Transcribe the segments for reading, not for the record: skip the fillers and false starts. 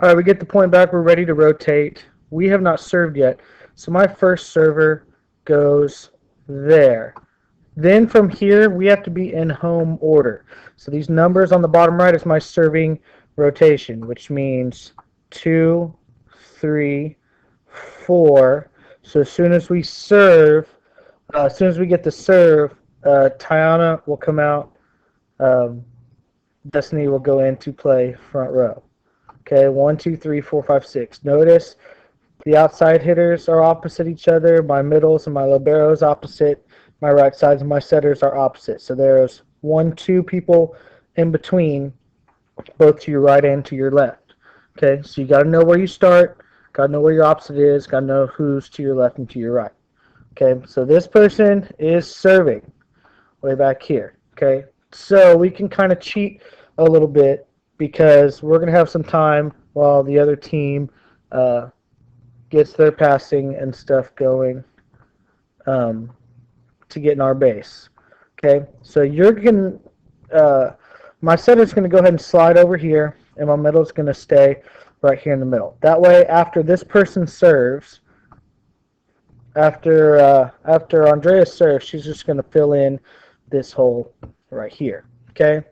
All right, we get the point back. We're ready to rotate. We have not served yet, so my first server goes there. Then from here, we have to be in home order. So these numbers on the bottom right is my serving rotation, which means 2, 3, 4. So as soon as we serve, as soon as we get the serve, Tiana will come out. Um, Destiny will go in to play front row. Okay, 1, 2, 3, 4, 5, 6. Notice the outside hitters are opposite each other. My middles and my liberos opposite. My right sides and my setters are opposite. So there's 1, 2 people in between, both to your right and to your left. Okay, so you got to know where you start. Got to know where your opposite is. Got to know who's to your left and to your right. Okay, so this person is serving way back here. Okay, so we can kind of cheat a little bit because we're going to have some time while the other team gets their passing and stuff going to get in our base. Okay, so you're going to, my setter's going to go ahead and slide over here, and my middle's going to stay right here in the middle. That way, after this person serves, after Andrea serves, she's just going to fill in this hole right here. Okay,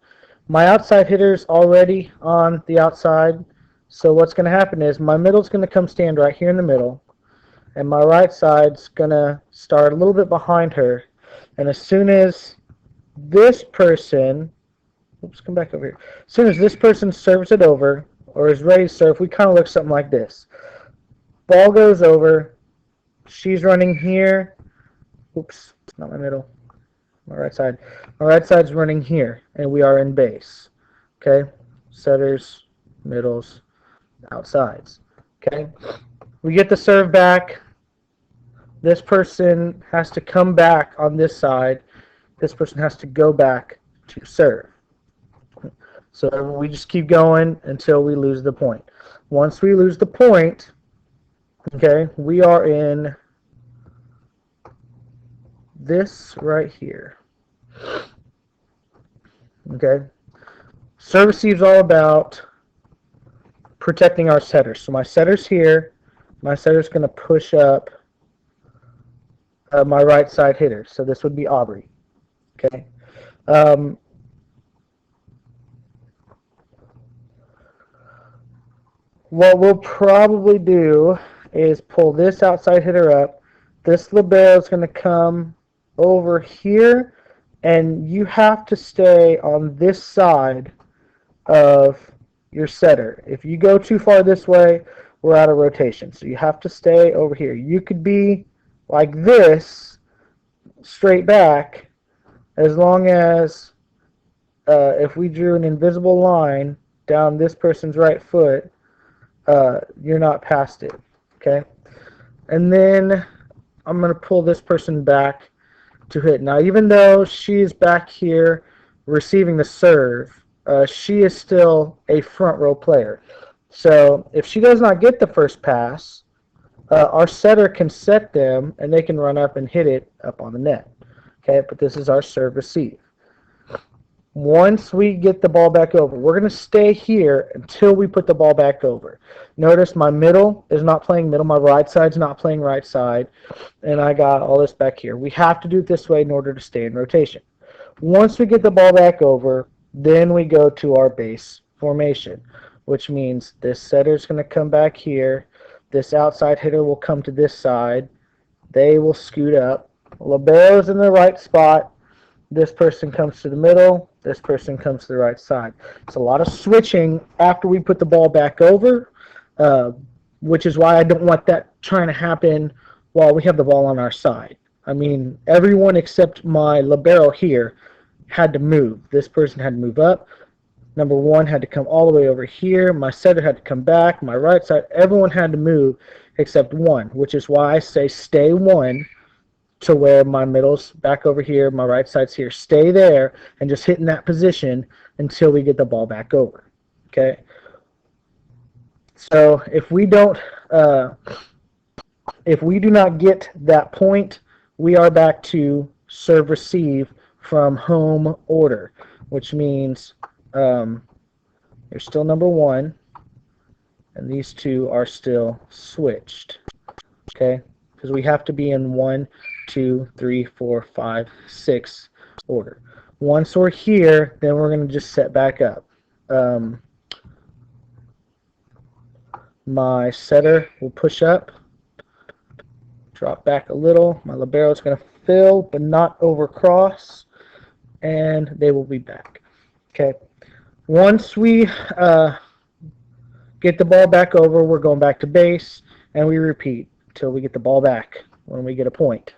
my outside hitter's already on the outside, so what's going to happen is my middle's going to come stand right here in the middle, and my right side's going to start a little bit behind her. And as soon as this person, oops, come back over here. As soon as this person serves it over, or is ready to serve, we kind of look something like this. Ball goes over. She's running here. Oops, not my middle. My right side. My right side's running here, and we are in base. Okay? Setters, middles, outsides. Okay? We get the serve back. This person has to come back on this side. This person has to go back to serve. So we just keep going until we lose the point. Once we lose the point, okay, we are in this right here. Okay. Serve receive's all about protecting our setters. So my setter's here. My setter's going to push up my right side hitter. So this would be Aubrey. Okay. What we'll probably do is pull this outside hitter up. This libero is going to come over here, and you have to stay on this side of your setter. If you go too far this way, we're out of rotation. So you have to stay over here. You could be like this, straight back, as long as if we drew an invisible line down this person's right foot, you're not past it. Okay? And then I'm going to pull this person back to hit. Now, even though she's back here receiving the serve, she is still a front row player. So if she does not get the first pass, our setter can set them, and they can run up and hit it up on the net. Okay, but this is our serve receive. Once we get the ball back over, we're going to stay here until we put the ball back over. Notice my middle is not playing middle, my right side's not playing right side, and I got all this back here. We have to do it this way in order to stay in rotation. Once we get the ball back over, then we go to our base formation, which means this setter's going to come back here. This outside hitter will come to this side. They will scoot up. Libero's in the right spot. This person comes to the middle. This person comes to the right side. It's a lot of switching after we put the ball back over, which is why I don't want that trying to happen while we have the ball on our side. I mean, everyone except my libero here had to move. This person had to move up. Number one had to come all the way over here. My setter had to come back. My right side, everyone had to move except one, which is why I say stay one to where my middle's back over here, my right side's here. Stay there and just hit in that position until we get the ball back over. Okay? So if we do not get that point, we are back to serve receive from home order, which means you're still number one, and these two are still switched. Okay, because we have to be in 1, 2, 3, 4, 5, 6 order. Once we're here, then we're going to just set back up. My setter will push up, drop back a little. My libero is going to fill but not overcross, and they will be back. Okay. Once we get the ball back over, we're going back to base, and we repeat until we get the ball back when we get a point.